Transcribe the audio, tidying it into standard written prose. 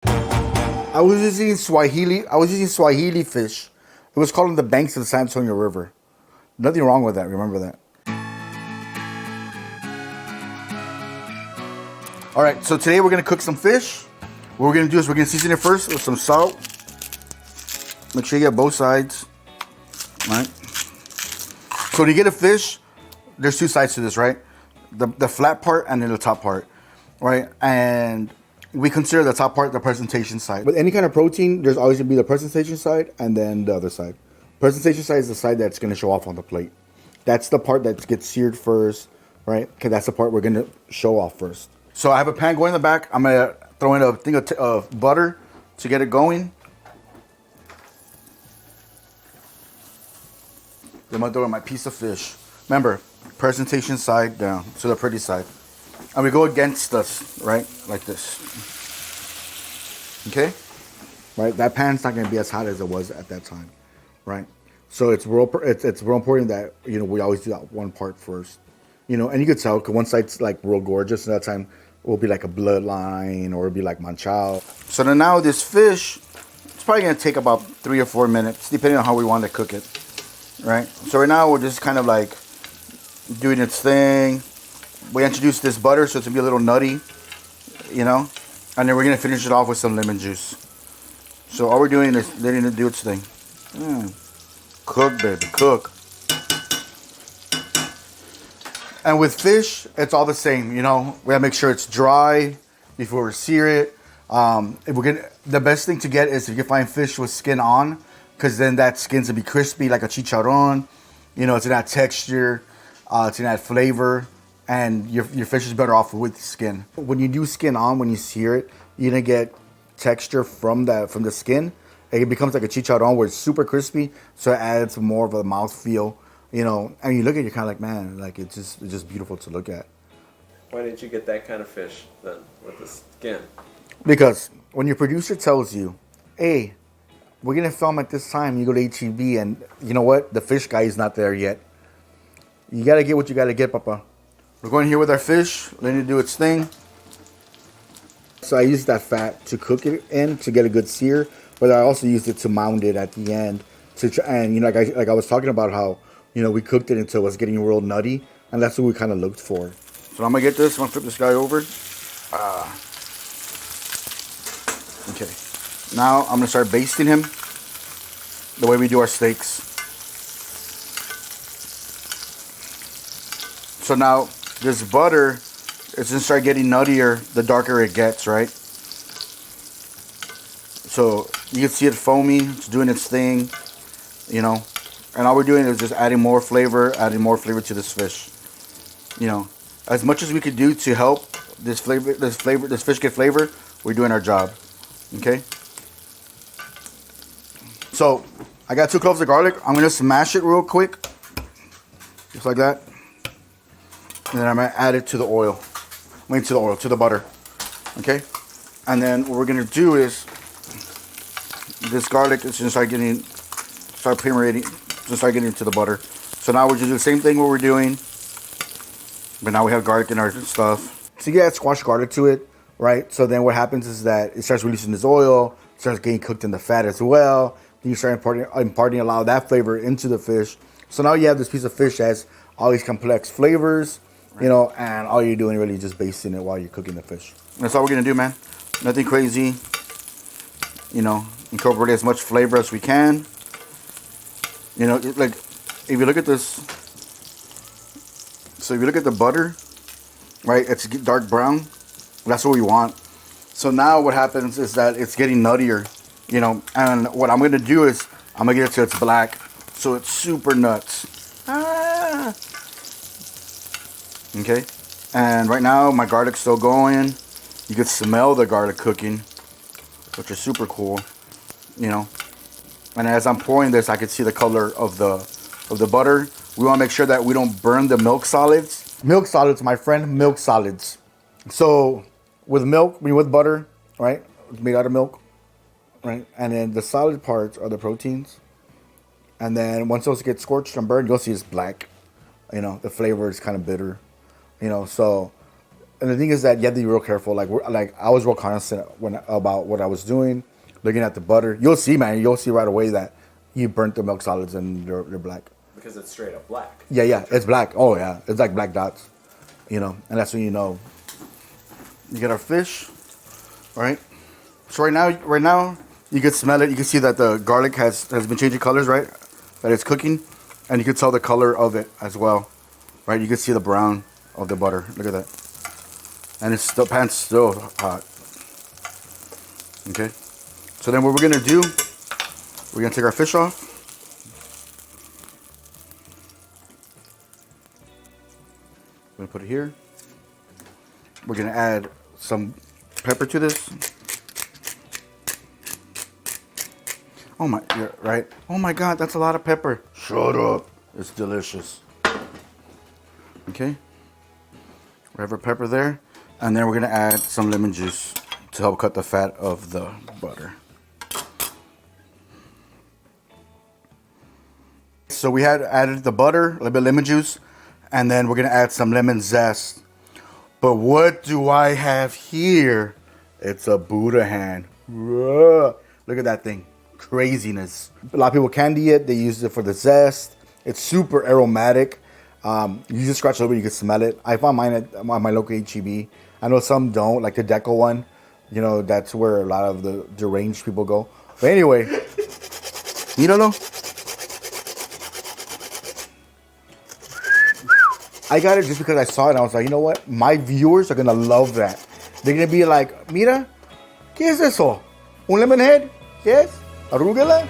I was using Swahili fish. It was called on the banks of the San Antonio River. Nothing wrong with that. Remember that. All right. So today we're gonna cook some fish. What we're gonna do is we're gonna season it first with some salt. Make sure you get both sides. All right. So when you get a fish, there's two sides to this, right? The flat part and then the top part, right? And we consider the top part the presentation side. With any kind of protein, there's always gonna be the presentation side and then the other side. Presentation side is the side that's gonna show off on the plate. That's the part that gets seared first, right? Okay, that's the part we're gonna show off first. So I have a pan going in the back. I'm gonna throw in a thing of butter to get it going. Then I'm gonna throw in my piece of fish. Remember, presentation side down, so the pretty side. And we go against us, right? Like this. Okay? Right? That pan's not gonna be as hot as it was at that time. Right? So it's real important that, we always do that one part first. And you could tell, because one side's like real gorgeous, and that time it will be like a bloodline, or it'll be like manchao. So then now this fish, it's probably gonna take about 3 or 4 minutes, depending on how we want to cook it. Right? So right now we're just kind of like doing its thing. We introduced this butter, so it's gonna be a little nutty, and then we're gonna finish it off with some lemon juice. So all we're doing is letting it do its thing. Cook, baby, cook. And with fish, it's all the same. We gotta make sure it's dry before we sear it. The best thing to get is if you find fish with skin on, because then that skin's gonna be crispy like a chicharron. It's gonna add texture, it's gonna add flavor, and your fish is better off with skin. When you do skin on, when you sear it, you're gonna get texture from the skin. It becomes like a chicharron where it's super crispy, so it adds more of a mouthfeel. And you look at it, you're kind of like, man, like it's just beautiful to look at. Why didn't you get that kind of fish then with the skin? Because when your producer tells you, hey, we're gonna film at this time, you go to HEB, and you know what? The fish guy is not there yet. You gotta get what you gotta get, Papa. We're going here with our fish, letting it do its thing. So I used that fat to cook it in to get a good sear, but I also used it to mound it at the end. Like I was talking about how we cooked it until it was getting real nutty, and that's what we kind of looked for. So I'm gonna get this. I'm gonna flip this guy over. Okay. Now I'm gonna start basting him the way we do our steaks. So now this butter is gonna start getting nuttier the darker it gets, right? So you can see it foamy, it's doing its thing, and all we're doing is just adding more flavor to this fish. As much as we could do to help this fish get flavor, we're doing our job. Okay? So I got 2 cloves of garlic. I'm gonna smash it real quick, just like that. And then I'm gonna add it to the oil. To the butter. Okay? And then what we're gonna do is this garlic is gonna start getting into the butter. So now we're just doing the same thing what we're doing, but now we have garlic in our stuff. So you add squash garlic to it, right? So then what happens is that it starts releasing this oil, starts getting cooked in the fat as well. Then you start imparting a lot of that flavor into the fish. So now you have this piece of fish that has all these complex flavors, and all you're doing really is just basting it while you're cooking the fish. That's all we're gonna do, man. Nothing crazy. Incorporate as much flavor as we can. Like if you look at this, so if you look at the butter, right, it's dark brown. That's what we want. So now what happens is that it's getting nuttier, and what I'm gonna do is I'm gonna get it till it's black, so it's super nuts. Okay, and right now my garlic's still going. You can smell the garlic cooking, which is super cool, And as I'm pouring this, I can see the color of the butter. We want to make sure that we don't burn the milk solids. Milk solids, my friend, milk solids. So with milk, with butter, right? It's made out of milk, right? And then the solid parts are the proteins. And then once those get scorched and burned, you'll see it's black. The flavor is kind of bitter. So And the thing is that you have to be real careful. Like I was real constant about what I was doing, looking at the butter. You'll see, man. You'll see right away that you burnt the milk solids and they're black. Because it's straight up black. Yeah, it's black. Oh yeah, it's like black dots. You know, and that's when you know. You get our fish, all right? So right now, you can smell it. You can see that the garlic has been changing colors, right? That it's cooking, and you can tell the color of it as well, right? You can see the brown of the butter. Look at that, and the pan's still hot. Okay, so then what we're gonna do? We're gonna take our fish off. We're gonna put it here. We're gonna add some pepper to this. Oh my, yeah, right? Oh my God, that's a lot of pepper. Shut up. It's delicious. Okay. We have our pepper there. And then we're gonna add some lemon juice to help cut the fat of the butter. So we had added the butter, a little bit of lemon juice, and then we're gonna add some lemon zest. But what do I have here? It's a Buddha hand. Look at that thing. Craziness. A lot of people candy it. They use it for the zest. It's super aromatic. You just scratch a little bit, you can smell it. I found mine at my local HEB. I know some don't, like the Deco one. You know, that's where a lot of the deranged people go. But anyway, míralo. I got it just because I saw it and I was like, you know what? My viewers are going to love that. They're going to be like, mira, ¿qué es eso? ¿Un lemon head? ¿Qué es? ¿Arugula?